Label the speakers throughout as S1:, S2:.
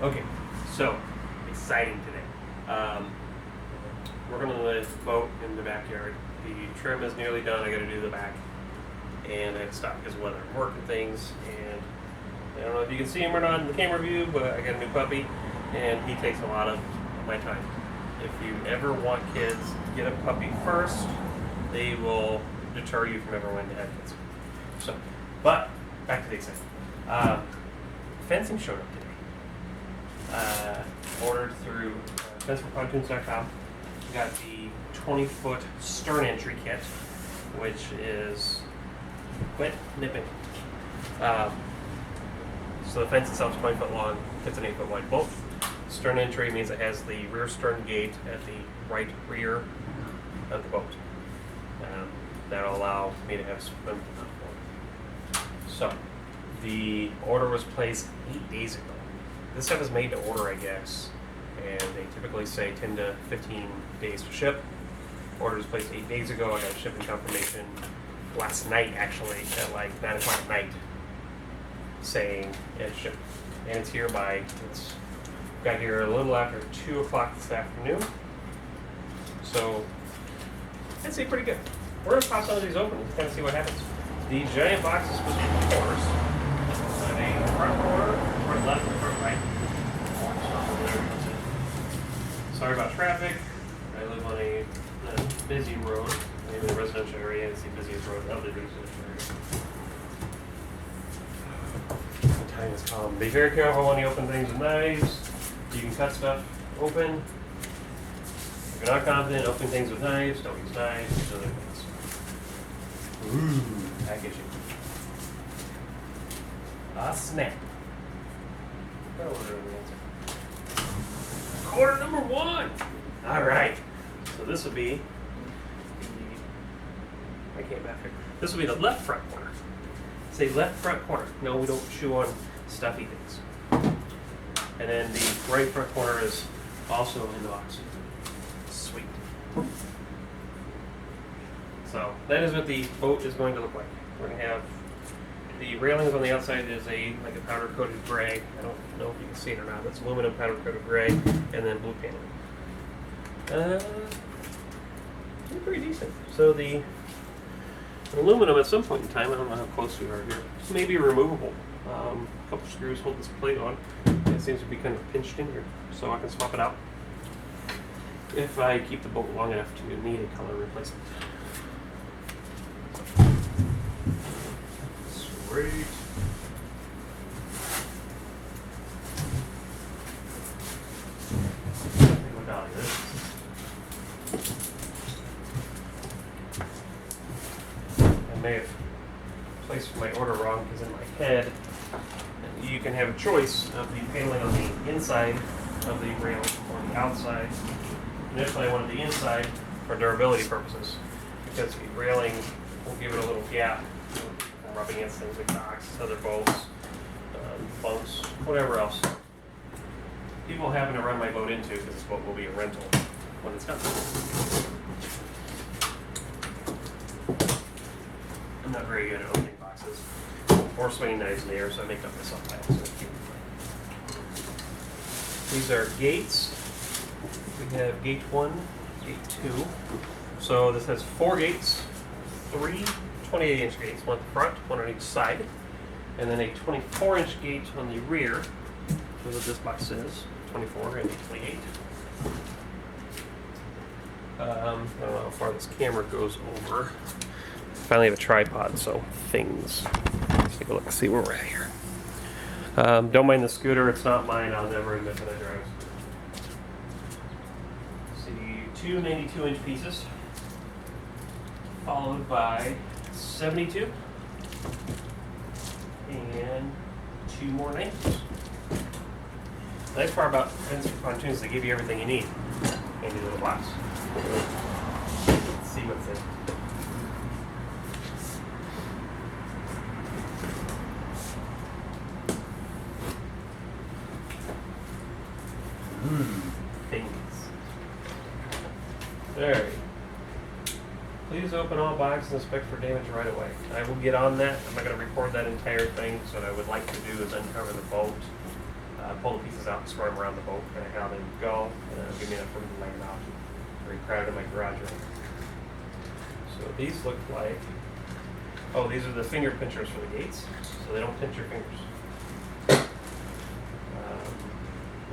S1: Okay, so exciting today. We're gonna live boat in the backyard. The trim is nearly done. I gotta do the back, and I have to stop because of weather and work and things. And I don't know if you can see him or not in the camera view, but I got a new puppy, and he takes a lot of my time. If you ever want kids, get a puppy first. They will deter you from ever wanting to have kids. So, but back to the excitement. Fencing showed up today. Ordered through fenceforpontoons.com. Got the 20-foot stern entry kit, which is quit nipping. So the fence itself is 20 foot long, it's an 8 foot wide bolt. Stern entry means it has the rear stern gate at the right rear of the boat. That'll allow me to have swim platform. So the order was placed 8 days ago. This stuff is made to order, I guess, and they typically say 10 to 15 days to ship. Order was placed 8 days ago. I got a shipping confirmation last night, actually, at like 9 o'clock at night, saying it's shipped. And it's here got here a little after 2 o'clock this afternoon. So, I'd say pretty good. We're going to pop some of these open and kind of see what happens. The giant box is supposed to be corners. A front corner, front left, and front right. Sorry about traffic. I live on a busy road, maybe a residential area. It's the busiest road of the residential area. The time is calm. Be very careful when you open things with knives. You can cut stuff open. If you're not confident opening things with knives, don't use knives, use other things. Ooh, packaging. Snap. Quarter number 1. All right. So this will be This will be the left front corner. Say left front corner. No, we don't chew on stuffy things. And then the right front corner is also in the box. Sweet. So that is what the boat is going to look like. We're going to have the railings on the outside is like a powder coated gray. I don't know if you can see it or not. It's aluminum powder coated gray, and then blue paneling. Pretty decent. So the aluminum at some point in time, I don't know how close we are here, may be removable. A couple screws hold this plate on. It seems to be kind of pinched in here, so I can swap it out if I keep the boat long enough to need a color replacement. Sweet. I may have placed my order wrong because in my head you can have a choice of the paneling on the inside of the rail or the outside. Initially I wanted the inside for durability purposes because the railing will give it a little gap from rubbing against things like docks, other boats, bunks, whatever else people happen to run my boat into, because this boat will be a rental when it's done. I'm not very good at opening boxes or swinging knives in the air, so I make up myself by accident. These are gates. We have gate 1, gate 2. So this has 4 gates, 3 28-inch gates, one at the front, one on each side, and then a 24-inch gate on the rear. That's what this box is, 24 and 28. I don't know how far this camera goes over. Finally have a tripod, so things. Let's take a look and see where we're at here. Don't mind the scooter, it's not mine. I'll never admit that I drive a scooter. See, 2 92-inch pieces, followed by 72, and 2 more 90s. The nice part about Fence for Pontoons is they give you everything you need. Handy little box. Let's see what's in. Things. Alright. Please open all boxes and inspect for damage right away. I will get on that. I'm not going to record that entire thing, so what I would like to do is uncover the bolt. pull the pieces out and spread them around the boat, kind of how they would go, and it'll give me enough room to lay them out. Very crowded in my garage room. So these look like, oh, these are the finger pinchers for the gates, so they don't pinch your fingers.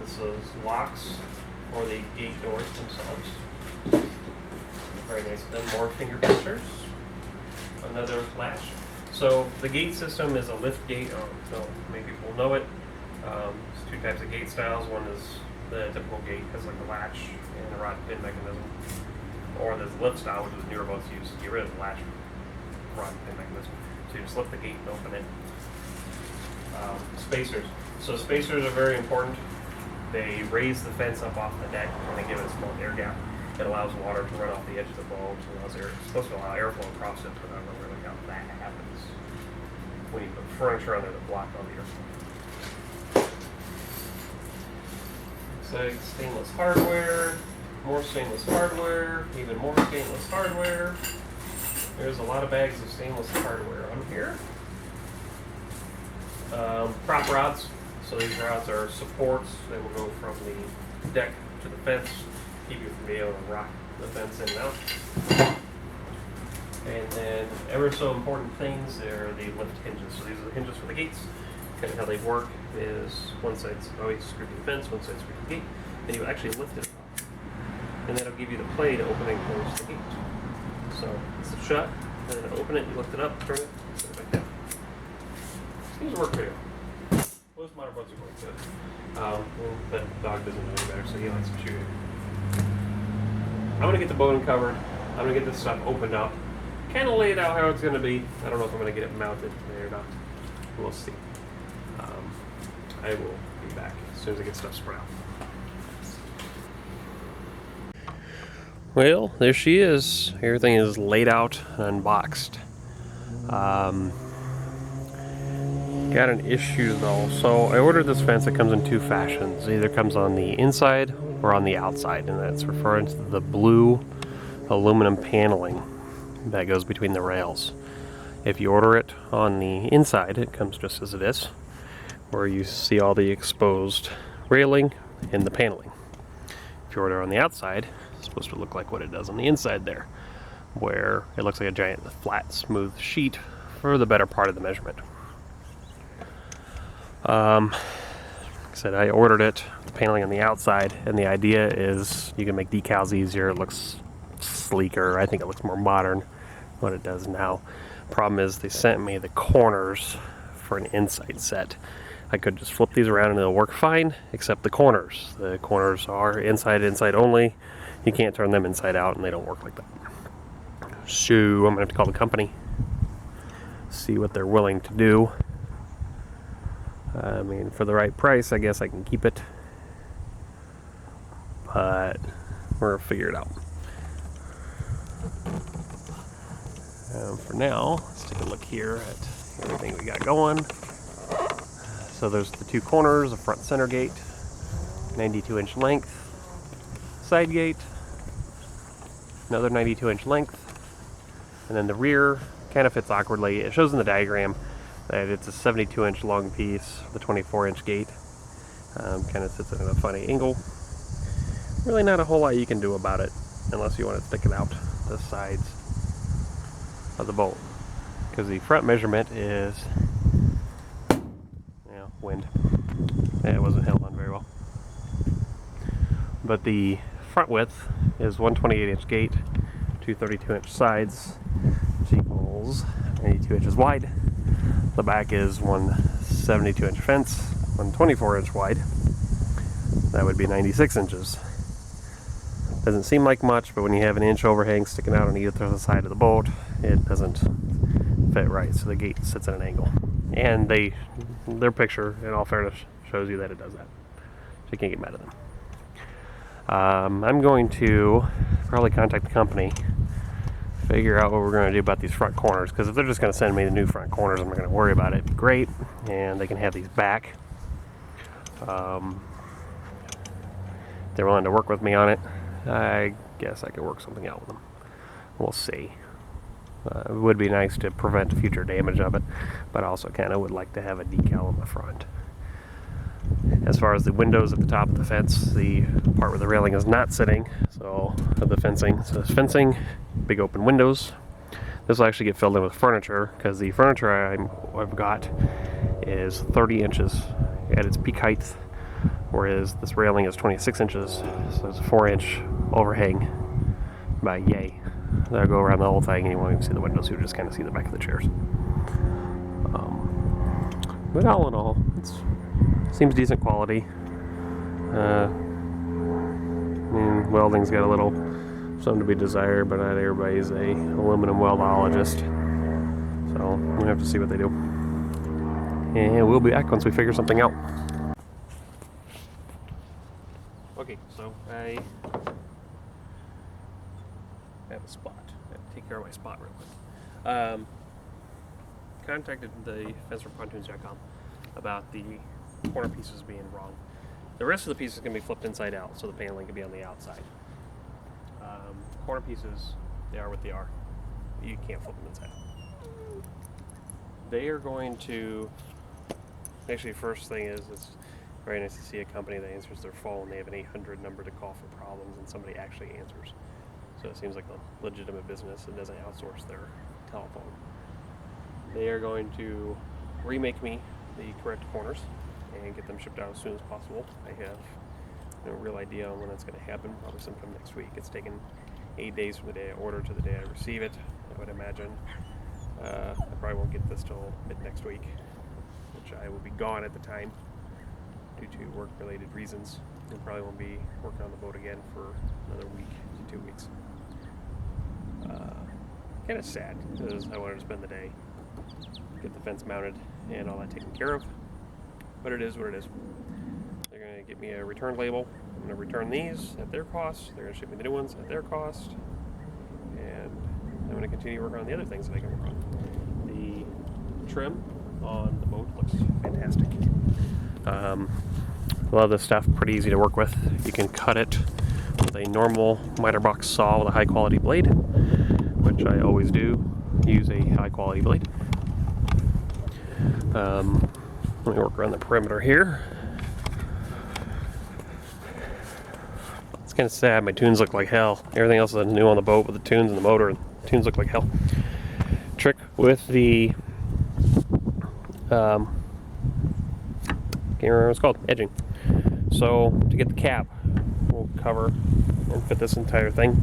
S1: This is locks for the gate doors themselves. Very nice. Then more finger pinchers. Another latch. So the gate system is a lift gate. So many people know it. There's two types of gate styles. One is the typical gate, has like a latch and a rod pin mechanism. Or there's the lift style, which is newer boats use to get rid of the latch rod pin mechanism. So you just lift the gate and open it. Spacers. So spacers are very important. They raise the fence up off the deck and they give it a small air gap. It allows water to run off the edge of the boat. It's supposed to allow airflow across it, but I don't know really how that happens when you put furniture under the block all the airflow. Looks like stainless hardware, more stainless hardware, even more stainless hardware. There's a lot of bags of stainless hardware on here. Prop rods. So these rods are supports. They will go from the deck to the fence, keep you from being able to rock the fence in and out. And then ever so important things, they're the lift hinges. So these are the hinges for the gates. Kind of how they work is one side's always screwed to the fence, one side's screwed to the gate, and you actually lift it up. And that'll give you the play to open and close the gate. So it's shut, and then open it, you lift it up, turn it, and put it back down. Seems to work pretty well. Most modern boats are quite good. But dog doesn't know any better, so he likes to shoot it. I'm going to get the boat uncovered. I'm going to get this stuff opened up. Kind of lay it out how it's going to be. I don't know if I'm going to get it mounted there or not. We'll see. I will be back as soon as I get stuff spread out. Well, there she is. Everything is laid out and unboxed. Got an issue though. So I ordered this fence. It comes in two fashions. It either comes on the inside or on the outside, and that's referring to the blue aluminum paneling that goes between the rails. If you order it on the inside, it comes just as it is, where you see all the exposed railing and the paneling. If you order on the outside, it's supposed to look like what it does on the inside there, where it looks like a giant flat smooth sheet for the better part of the measurement. Like I said, I ordered it, the paneling on the outside, and the idea is you can make decals easier. It looks sleeker. I think it looks more modern than what it does now. Problem is they sent me the corners for an inside set. I could just flip these around and it'll work fine, except the corners. The corners are inside only. You can't turn them inside out, and they don't work like that. So I'm gonna have to call the company, see what they're willing to do. I mean, for the right price, I guess I can keep it, but we're gonna figure it out. For now, let's take a look here at everything we got going. So there's the two corners, a front center gate, 92-inch length, side gate, another 92-inch length, and then the rear kind of fits awkwardly. It shows in the diagram that it's a 72-inch long piece with a 24-inch gate. Kind of sits at a funny angle. Really not a whole lot you can do about it unless you want it sticking out the sides of the boat, because the front measurement is, wind. Yeah, it wasn't held on very well. But the front width is 128-inch gate, two 32-inch sides, which equals 92 inches wide. The back is one 72-inch fence, one 24-inch wide. That would be 96 inches. Doesn't seem like much, but when you have an inch overhang sticking out on either side of the boat, it doesn't fit right, so the gate sits at an angle. And their picture, in all fairness, shows you that it does that. So you can't get mad at them. I'm going to probably contact the company, figure out what we're going to do about these front corners, because if they're just going to send me the new front corners, I'm not going to worry about it. Great, and they can have these back. They're willing to work with me on it. I guess I could work something out with them. We'll see. It would be nice to prevent future damage of it, but I also kind of would like to have a decal on the front. As far as the windows at the top of the fence, the part where the railing is not sitting, so the fencing, so there's fencing, big open windows. This will actually get filled in with furniture, because the furniture I've got is 30 inches at its peak height, whereas this railing is 26 inches, so there's a 4-inch overhang by yay. That'll go around the whole thing, and you won't even see the windows, you'll just kind of see the back of the chairs. But all in all, it seems decent quality. I mean, welding's got a little something to be desired, but not everybody's a aluminum weldologist, so we'll have to see what they do. And we'll be back once we figure something out. Okay, so I have a spot. I have to take care of my spot real quick. Contacted the fence from Pontoons.com about the corner pieces being wrong. The rest of the pieces can be flipped inside out, so the paneling can be on the outside. Corner pieces, they are what they are. You can't flip them inside. They are going to, actually, first thing is, it's very nice to see a company that answers their phone. They have an 800 number to call for problems, and somebody actually answers. So it seems like a legitimate business and doesn't outsource their telephone. They are going to remake me the correct corners and get them shipped out as soon as possible. I have no real idea on when that's going to happen, probably sometime next week. It's taken 8 days from the day I order to the day I receive it, I would imagine. I probably won't get this till mid next week, which I will be gone at the time due to work-related reasons. And probably won't be working on the boat again for another week to 2 weeks. Kind of sad, because I wanted to spend the day, get the fence mounted and all that taken care of, but it is what it is. They're going to get me a return label. I'm going to return these at their cost. They're going to ship me the new ones at their cost, and I'm going to continue working on the other things that I can work on. The trim on the boat looks fantastic. A lot of this stuff pretty easy to work with. You can cut it with a normal miter box saw with a high quality blade, which I always do. Use a high quality blade. Let me work around the perimeter here. It's kind of sad, my tunes look like hell. Everything else is new on the boat, but the tunes and the motor, the tunes look like hell. Trick with the, can't remember what it's called, edging. So to get the cap, we'll cover and fit this entire thing.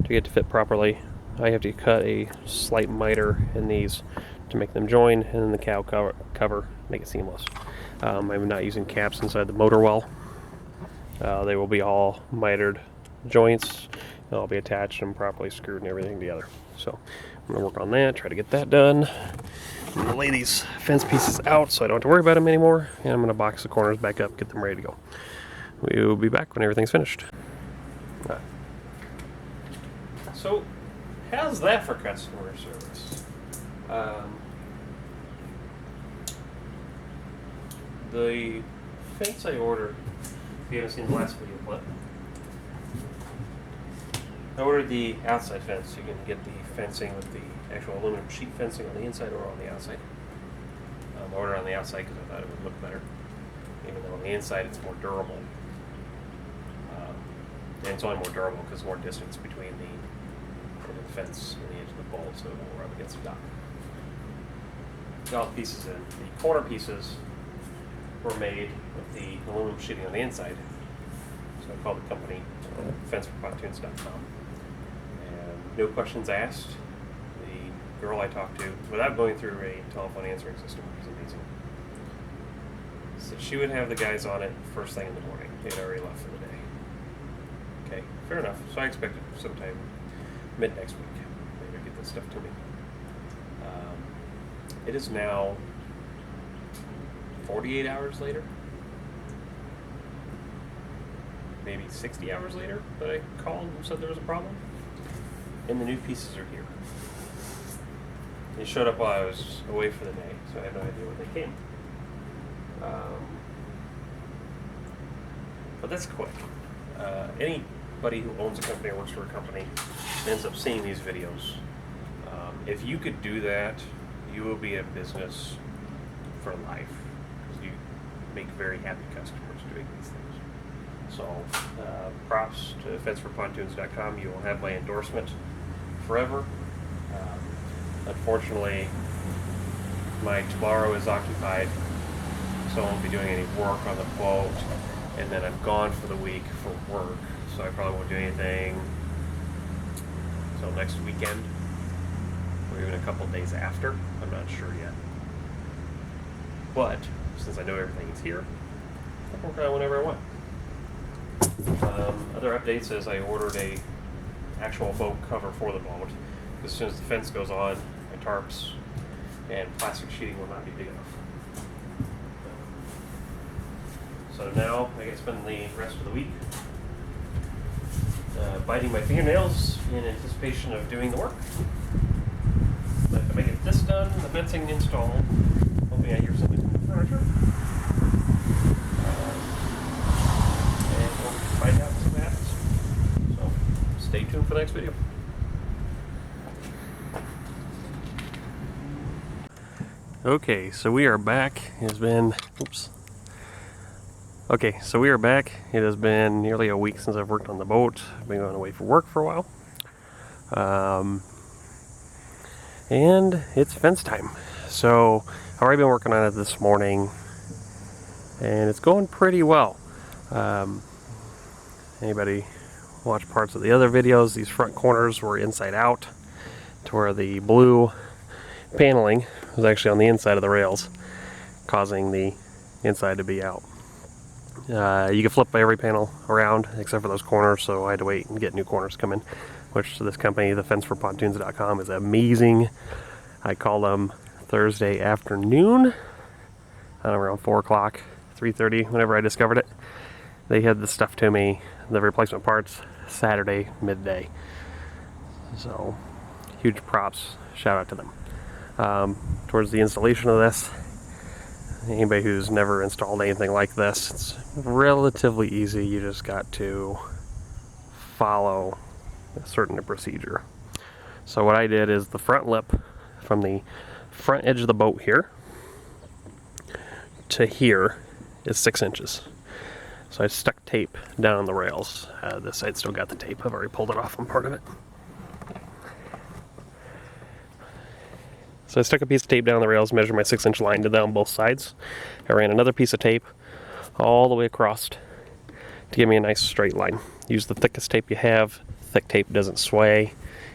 S1: To get it to fit properly, I have to cut a slight miter in these to make them join, and then the cow cover make it seamless. I'm not using caps inside the motor well. They will be all mitered joints. They'll all be attached and properly screwed and everything together. So I'm going to work on that, try to get that done. I'm going to lay these fence pieces out so I don't have to worry about them anymore, and I'm going to box the corners back up, get them ready to go. We will be back when everything's finished. All right. So how's that for customer service? The fence I ordered, if you haven't seen the last video clip, I ordered the outside fence. You can get the fencing with the actual aluminum sheet fencing on the inside or on the outside. I ordered on the outside because I thought it would look better, even though on the inside it's more durable. And it's only more durable because there's more distance between the fence and the edge of the bolt, so it won't rub against the dock. Got all the pieces in. The corner pieces were made with the aluminum sheeting on the inside. So I called the company, fenceforpontoons.com. And no questions asked. The girl I talked to, without going through a telephone answering system, which is amazing, said she would have the guys on it first thing in the morning. They'd already left for the day. Okay, fair enough. So I expected sometime mid next week they would get this stuff to me. It is now 48 hours later, maybe 60 hours later, that I called and said there was a problem, and the new pieces are here. They showed up while I was away for the day, so I had no idea when they came. But that's quick. Anybody who owns a company or works for a company ends up seeing these videos. If you could do that, you will be in business for life. make very happy customers doing these things. So props to fenceforpontoons.com. You will have my endorsement forever. Unfortunately, my tomorrow is occupied, so I won't be doing any work on the boat, and then I'm gone for the week for work, so I probably won't do anything until next weekend, or even a couple days after. I'm not sure yet. But since I know everything is here, I can work on it whenever I want. Other updates is I ordered a actual boat cover for the boat. As soon as the fence goes on, my tarps and plastic sheeting will not be big enough. So now I get to spend the rest of the week biting my fingernails in anticipation of doing the work. But if I get this done, the fencing installed, hoping I hear something from the furniture. And we'll find out what happens. So stay tuned for the next video. Okay, so we are back. It has been, Okay, so we are back. It has been nearly a week since I've worked on the boat. I've been going away for work for a while. And it's fence time. So I've already been working on it this morning, and it's going pretty well. Anybody watch parts of the other videos, these front corners were inside out, to where the blue paneling was actually on the inside of the rails, causing the inside to be out. You can flip every panel around except for those corners, so I had to wait and get new corners come in, which this company, the fenceforpontoons.com, is amazing. I called them Thursday afternoon, around 4 o'clock, 3:30, whenever I discovered it. They had the stuff to me, the replacement parts, Saturday midday. So huge props, shout out to them. Towards the installation of this, anybody who's never installed anything like this, it's relatively easy. You just got to follow a certain procedure. So what I did is the front lip from the front edge of the boat here to here is 6 inches. So I stuck tape down on the rails. This side still got the tape. I've already pulled it off on part of it. So I stuck a piece of tape down the rails, measured my 6-inch line down both sides. I ran another piece of tape all the way across to give me a nice straight line. Use the thickest tape you have. Thick tape doesn't sway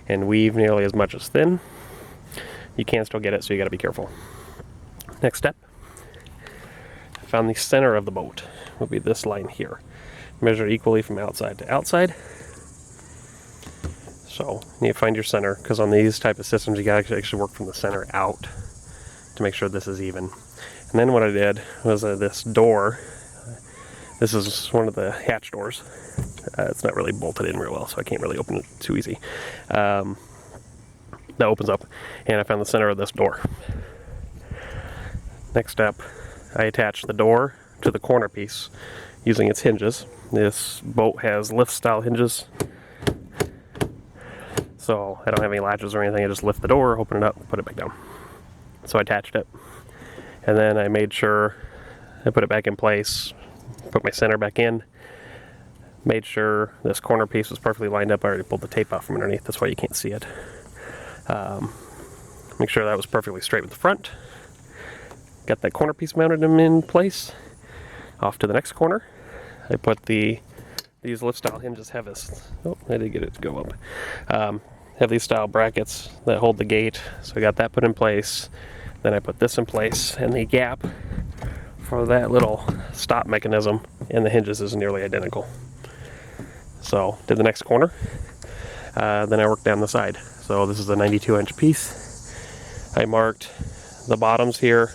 S1: and weave nearly as much as thin. You can still get it, so you gotta be careful. Next step, I found the center of the boat. Will be this line here. Measure equally from outside to outside. So you need to find your center, because on these type of systems you gotta actually work from the center out to make sure this is even. And then what I did was this door. This is one of the hatch doors. It's not really bolted in real well, so I can't really open it too easy. That opens up, and I found the center of this door. Next step, I attached the door to the corner piece using its hinges. This boat has lift style hinges, so I don't have any latches or anything. I just lift the door, open it up, put it back down. So I attached it, and then I made sure I put it back in place, put my center back in, made sure this corner piece was perfectly lined up. I already pulled the tape out from underneath, that's why you can't see it. Make sure that was perfectly straight with the front. Got that corner piece mounted in place. Off to the next corner. I put these lift style hinges have this, oh, I did get it to go up. Have these style brackets that hold the gate, so I got that put in place. Then I put this in place, and the gap for that little stop mechanism and the hinges is nearly identical. So did the next corner, then I worked down the side. So this is a 92-inch piece. I marked the bottoms here.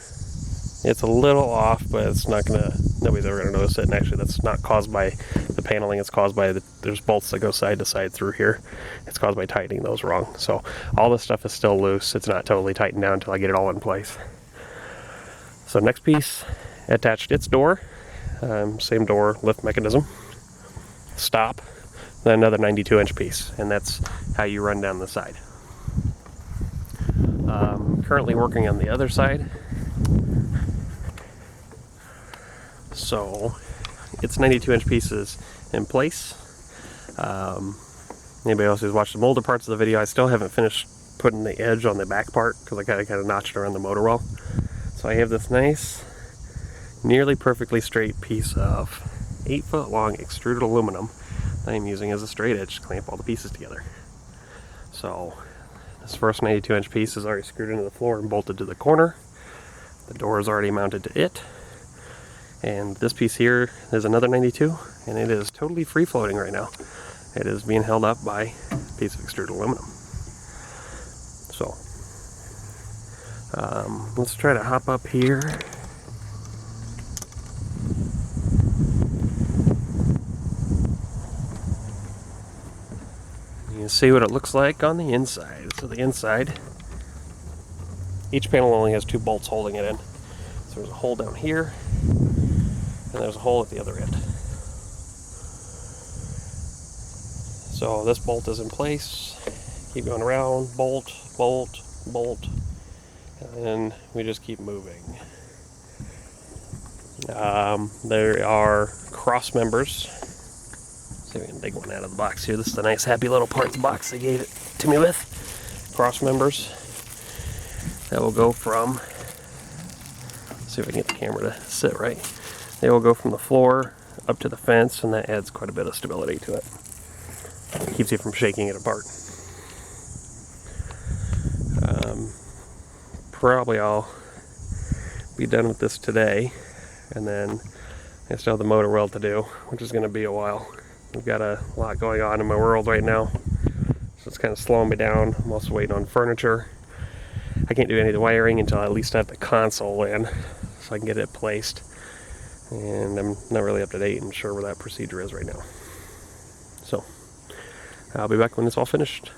S1: It's a little off, but it's not gonna, nobody's ever gonna notice it. And actually that's not caused by the paneling, it's caused by there's bolts that go side to side through here. It's caused by tightening those wrong. So all this stuff is still loose. It's not totally tightened down until I get it all in place. So next piece, attached its door, same door, lift mechanism, stop, then another 92-inch piece, and that's how you run down the side. Currently working on the other side. So it's 92-inch pieces in place. Anybody else who's watched the older parts of the video, I still haven't finished putting the edge on the back part because I kind of notched around the motor well. So I have this nice, nearly perfectly straight piece of 8-foot long extruded aluminum that I'm using as a straight edge to clamp all the pieces together. So this first 92-inch piece is already screwed into the floor and bolted to the corner. The door is already mounted to it. And this piece here is another 92, and it is totally free floating right now. It is being held up by a piece of extruded aluminum. So let's try to hop up here. You can see what it looks like on the inside. So the inside, each panel only has 2 bolts holding it in. So there's a hole down here, and there's a hole at the other end. So this bolt is in place. Keep going around, bolt, bolt, bolt, and then we just keep moving. There are cross members. See if we can dig one out of the box here. This is the nice happy little parts box they gave it to me with. Cross members that will go from, see if I can get the camera to sit right. They will go from the floor up to the fence, and that adds quite a bit of stability to it. It keeps you from shaking it apart. Probably I'll be done with this today, and then I still have the motor weld to do, which is going to be a while. We've got a lot going on in my world right now, so it's kind of slowing me down. I'm also waiting on furniture. I can't do any of the wiring until I at least have the console in, so I can get it placed. And I'm not really up to date and sure where that procedure is right now. So I'll be back when it's all finished.